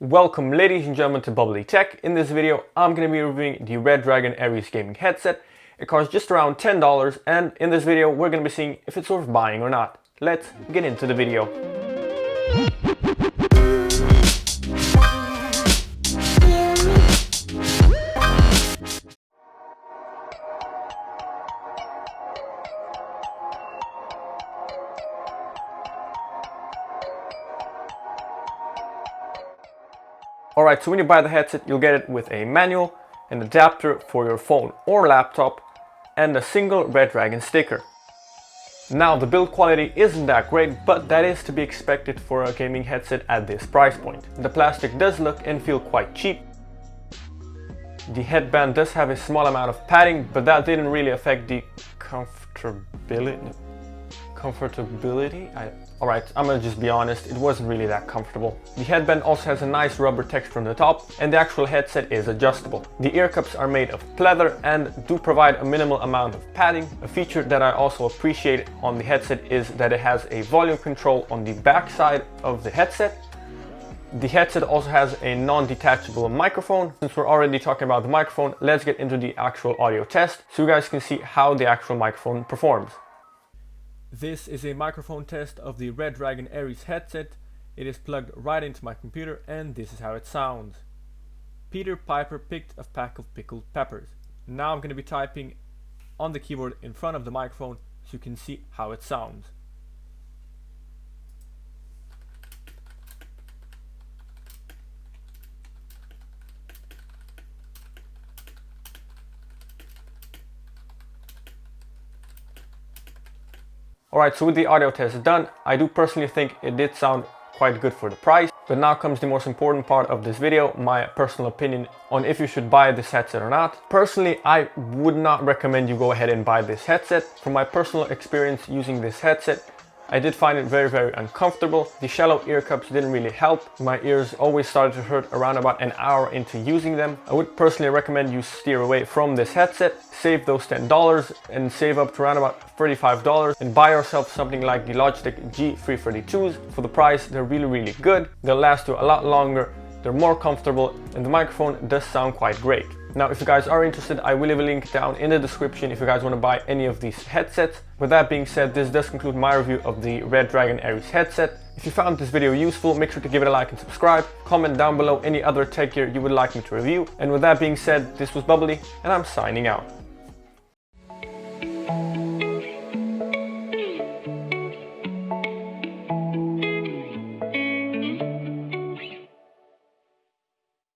Welcome ladies and gentlemen to Bubbly Tech. In this video I'm going to be reviewing the Redragon Ares gaming headset. It costs just around $10 and in this video we're going to be seeing if it's worth buying or not. Let's get into the video. Alright, so when you buy the headset, you'll get it with a manual, an adapter for your phone or laptop, and a single Redragon sticker. Now, the build quality isn't that great, but that is to be expected for a gaming headset at this price point. The plastic does look and feel quite cheap. The headband does have a small amount of padding, but that didn't really affect the comfortability. Alright, I'm gonna just be honest, it wasn't really that comfortable. The headband also has a nice rubber texture on the top, and the actual headset is adjustable. The ear cups are made of pleather and do provide a minimal amount of padding. A feature that I also appreciate on the headset is that it has a volume control on the back side of the headset. The headset also has a non-detachable microphone. Since we're already talking about the microphone, let's get into the actual audio test so you guys can see how the actual microphone performs. This is a microphone test of the Redragon Ares headset. It is plugged right into my computer and this is how it sounds. Peter Piper picked a pack of pickled peppers. Now I'm going to be typing on the keyboard in front of the microphone so you can see how it sounds. Alright, so with the audio test done, I do personally think it did sound quite good for the price. But now comes the most important part of this video, my personal opinion on if you should buy this headset or not. Personally, I would not recommend you go ahead and buy this headset. From my personal experience using this headset, I did find it very uncomfortable. The shallow ear cups didn't really help. My ears always started to hurt around about an hour into using them. I would personally recommend you steer away from this headset, save those $10 and save up to around about $35 and buy yourself something like the Logitech G332s. For the price, they're really good. They'll last you a lot longer, they're more comfortable, and the microphone does sound quite great. Now, if you guys are interested, I will leave a link down in the description if you guys want to buy any of these headsets. With that being said, this does conclude my review of the Redragon Ares headset. If you found this video useful, make sure to give it a like and subscribe. Comment down below any other tech gear you would like me to review. And with that being said, this was Bubbly, and I'm signing out.